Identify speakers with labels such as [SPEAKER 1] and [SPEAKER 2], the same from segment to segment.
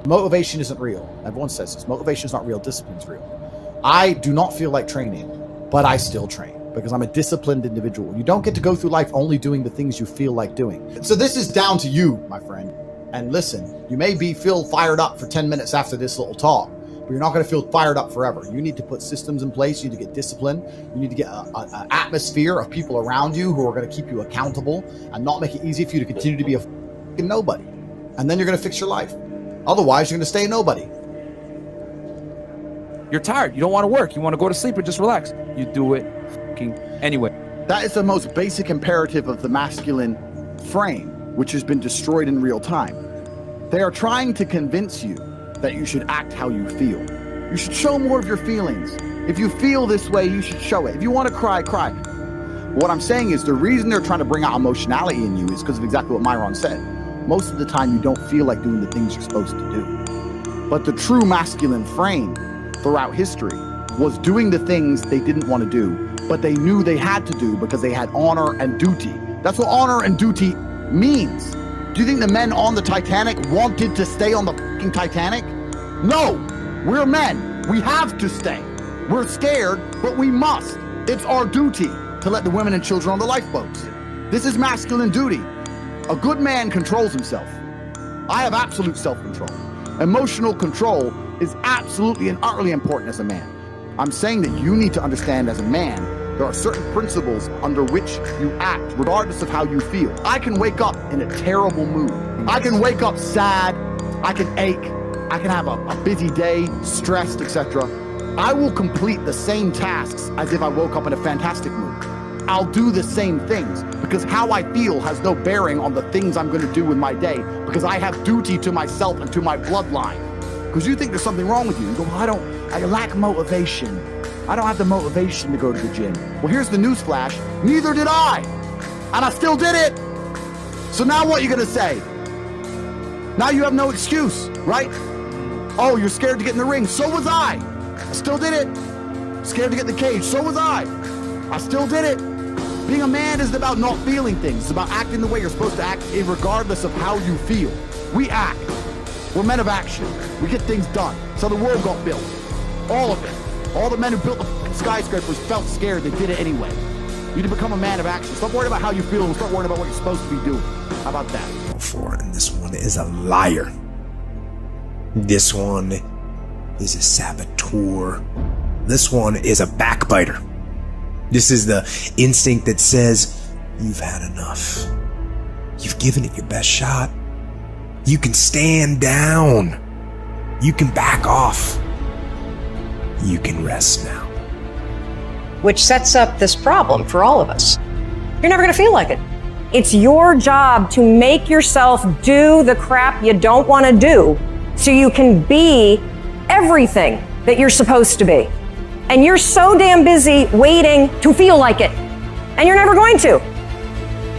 [SPEAKER 1] Motivation isn't real. Everyone says this. Motivation is not real. Discipline's real. I do not feel like training, but I still train because I'm a disciplined individual. You don't get to go through life only doing the things you feel like doing. So this is down to you, my friend. And listen, you may feel fired up for 10 minutes after this little talk, but you're not going to feel fired up forever. You need to put systems in place. You need to get discipline. You need to get an atmosphere of people around you who are going to keep you accountable and not make it easy for you to continue to be a fucking nobody. And then you're going to fix your life. Otherwise, you're going to stay a nobody.
[SPEAKER 2] You're tired. You don't want to work. You want to go to sleep and just relax. You do it anyway.
[SPEAKER 1] That is the most basic imperative of the masculine frame, which has been destroyed in real time. They are trying to convince you that you should act how you feel. You should show more of your feelings. If you feel this way, you should show it. If you want to cry, cry. What I'm saying is the reason they're trying to bring out emotionality in you is because of exactly what Myron said. Most of the time, you don't feel like doing the things you're supposed to do. But the true masculine frame throughout history was doing the things they didn't want to do, but they knew they had to do because they had honor and duty. That's what honor and duty means. Do you think the men on the Titanic wanted to stay on the fucking Titanic? No, we're men. We have to stay. We're scared, but we must. It's our duty to let the women and children on the lifeboats. This is masculine duty. A good man controls himself. I have absolute self-control. Emotional control is absolutely and utterly important as a man. I'm saying that you need to understand as a man, there are certain principles under which you act, regardless of how you feel. I can wake up in a terrible mood. I can wake up sad. I can ache. I can have a busy day, stressed, etc. I will complete the same tasks as if I woke up in a fantastic mood. I'll do the same things because how I feel has no bearing on the things I'm going to do in my day because I have duty to myself and to my bloodline. Because you think there's something wrong with you. You go, well, I lack motivation. I don't have the motivation to go to the gym. Well, here's the news flash. Neither did I. And I still did it. So now what are you going to say? Now you have no excuse, right? Oh, you're scared to get in the ring. So was I. I still did it. Scared to get in the cage. So was I. I still did it. Being a man isn't about not feeling things. It's about acting the way you're supposed to act regardless of how you feel. We act. We're men of action. We get things done. So the world got built. All of it. All the men who built the skyscrapers felt scared. They did it anyway. You need to become a man of action. Stop worrying about how you feel and start worrying about what you're supposed to be doing. How about that?
[SPEAKER 3] And this one is a liar. This one is a saboteur. This one is a backbiter. This is the instinct that says, you've had enough. You've given it your best shot. You can stand down. You can back off. You can rest now.
[SPEAKER 4] Which sets up this problem for all of us. You're never gonna feel like it. It's your job to make yourself do the crap you don't wanna do so you can be everything that you're supposed to be. And you're so damn busy waiting to feel like it. And you're never going to.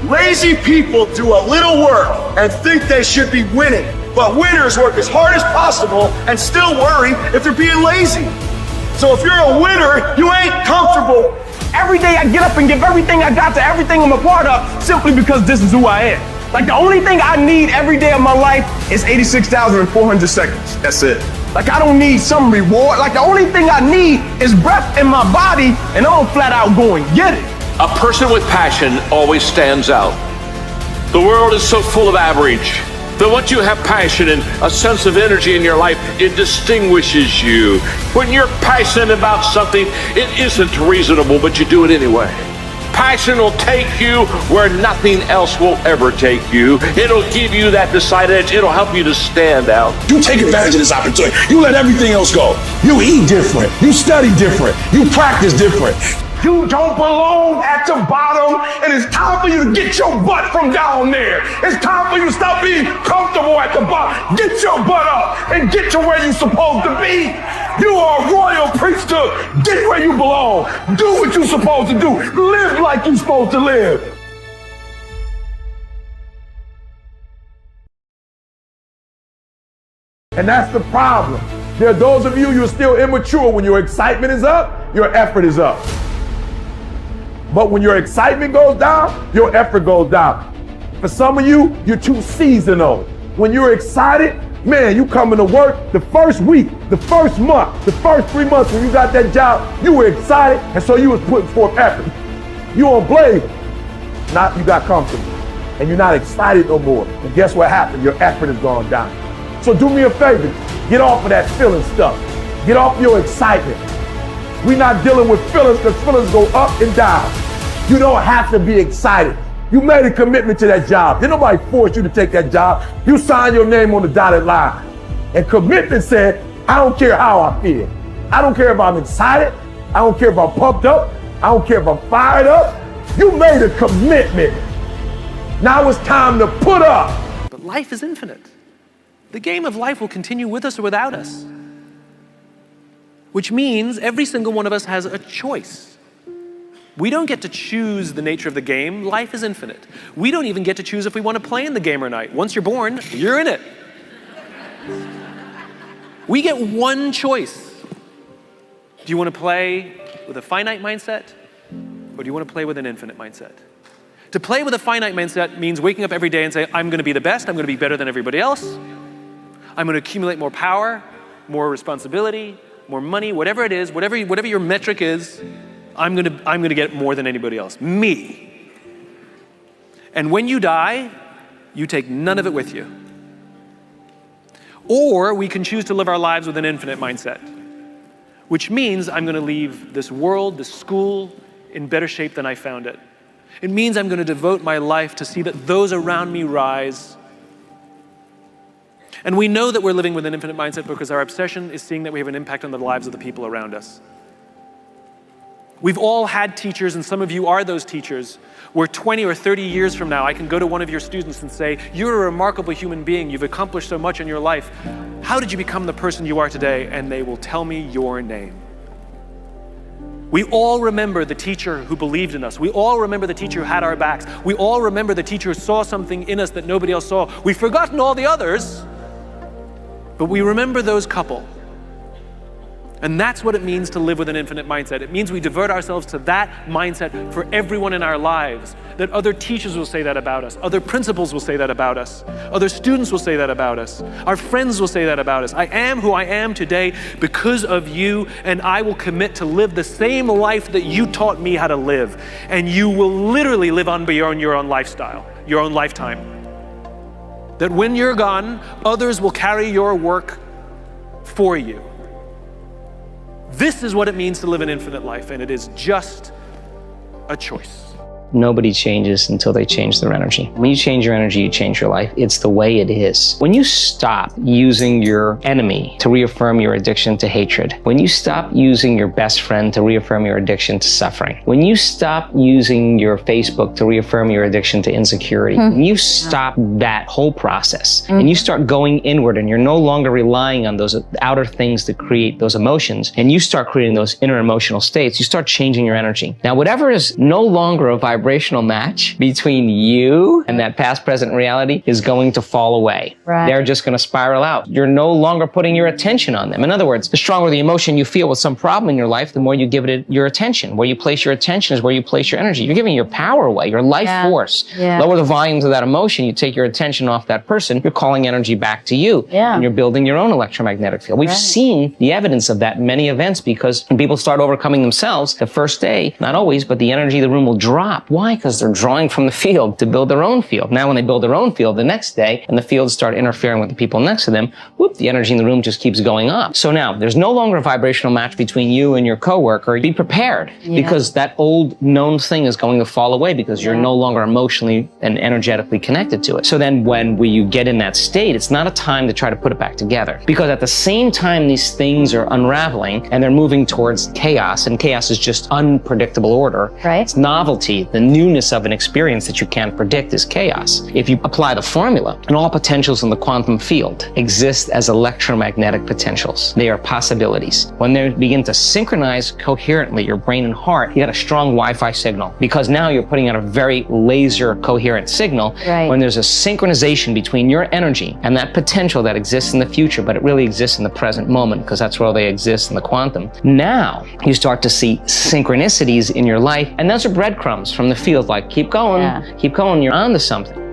[SPEAKER 5] Lazy people do a little work and think they should be winning. But winners work as hard as possible and still worry if they're being lazy. So if you're a winner, you ain't comfortable.
[SPEAKER 6] Every day I get up and give everything I got to everything I'm a part of simply because this is who I am. Like the only thing I need every day of my life is 86,400 seconds. That's it. Like I don't need some reward. Like the only thing I need is breath in my body and I'm flat out going get it.
[SPEAKER 7] A person with passion always stands out. The world is so full of average that once you have passion and a sense of energy in your life, it distinguishes you. When you're passionate about something, it isn't reasonable, but you do it anyway. Passion will take you where nothing else will ever take you. It'll give you that decided edge. It'll help you to stand out.
[SPEAKER 5] You take advantage of this opportunity. You let everything else go. You eat different. You study different. You practice different.
[SPEAKER 6] You don't belong at the bottom, and it's time for you to get your butt from down there. It's time for you to stop being comfortable at the bottom. Get your butt up and get to where you're supposed to be. You are a royal priesthood. Get where you belong. Do what you're supposed to do. Live like you're supposed to live.
[SPEAKER 8] And that's the problem. There are those of you who are still immature. When your excitement is up, your effort is up. But when your excitement goes down, your effort goes down. For some of you, you're too seasonal. When you're excited, Man, you coming to work the first week, the first month, the first 3 months when you got that job, you were excited, and so you was putting forth effort. You on blade, not you got comfortable, and you're not excited no more. And guess what happened? Your effort has gone down. So do me a favor, get off of that feeling stuff. Get off your excitement. We're not dealing with feelings because feelings go up and down. You don't have to be excited. You made a commitment to that job. Did nobody force you to take that job? You signed your name on the dotted line. And commitment said, I don't care how I feel. I don't care if I'm excited. I don't care if I'm pumped up. I don't care if I'm fired up. You made a commitment. Now it's time to put up.
[SPEAKER 9] But life is infinite. The game of life will continue with us or without us. Which means every single one of us has a choice. We don't get to choose the nature of the game. Life is infinite. We don't even get to choose if we want to play in the game or not. Once you're born, you're in it. We get one choice. Do you want to play with a finite mindset, or do you want to play with an infinite mindset? To play with a finite mindset means waking up every day and say, I'm going to be the best, I'm going to be better than everybody else. I'm going to accumulate more power, more responsibility, more money, whatever it is, whatever your metric is, I'm going to get more than anybody else. Me. And when you die, you take none of it with you. Or we can choose to live our lives with an infinite mindset, which means I'm going to leave this world, this school, in better shape than I found it. It means I'm going to devote my life to see that those around me rise. And we know that we're living with an infinite mindset because our obsession is seeing that we have an impact on the lives of the people around us. We've all had teachers, and some of you are those teachers, where 20 or 30 years from now, I can go to one of your students and say, you're a remarkable human being, you've accomplished so much in your life. How did you become the person you are today? And they will tell me your name. We all remember the teacher who believed in us. We all remember the teacher who had our backs. We all remember the teacher who saw something in us that nobody else saw. We've forgotten all the others, but we remember those couple. And that's what it means to live with an infinite mindset. It means we divert ourselves to that mindset for everyone in our lives. That other teachers will say that about us. Other principals will say that about us. Other students will say that about us. Our friends will say that about us. I am who I am today because of you, and I will commit to live the same life that you taught me how to live. And you will literally live on beyond your own lifestyle, your own lifetime. That when you're gone, others will carry your work for you. This is what it means to live an infinite life, and it is just a choice.
[SPEAKER 10] Nobody changes until they change their energy. When you change your energy, you change your life. It's the way it is. When you stop using your enemy to reaffirm your addiction to hatred, when you stop using your best friend to reaffirm your addiction to suffering, when you stop using your Facebook to reaffirm your addiction to insecurity, when you stop that whole process and you start going inward and you're no longer relying on those outer things that create those emotions, and you start creating those inner emotional states, you start changing your energy. Now, whatever is no longer a vibrational match between you and that past, present reality is going to fall away. Right. They're just going to spiral out. You're no longer putting your attention on them. In other words, the stronger the emotion you feel with some problem in your life, the more you give it your attention. Where you place your attention is where you place your energy. You're giving your power away, your life force. Lower the volumes of that emotion, you take your attention off that person, you're calling energy back to you. And you're building your own electromagnetic field. We've seen the evidence of that in many events, because when people start overcoming themselves, the first day, not always, but the energy of the room will drop. Why? Because they're drawing from the field to build their own field. Now when they build their own field the next day and the fields start interfering with the people next to them, whoop, the energy in the room just keeps going up. So now there's no longer a vibrational match between you and your coworker. Be prepared, because that old known thing is going to fall away because you're no longer emotionally and energetically connected to it. So then when you get in that state, it's not a time to try to put it back together, because at the same time these things are unraveling and they're moving towards chaos, and chaos is just unpredictable order. It's novelty, the newness of an experience that you can't predict is chaos. If you apply the formula, and all potentials in the quantum field exist as electromagnetic potentials. They are possibilities. When they begin to synchronize coherently, your brain and heart, you get a strong Wi-Fi signal, because now you're putting out a very laser coherent signal. When there's a synchronization between your energy and that potential that exists in the future, but it really exists in the present moment, because that's where they exist in the quantum. Now you start to see synchronicities in your life, and those are breadcrumbs from the field, like keep going, you're on to something.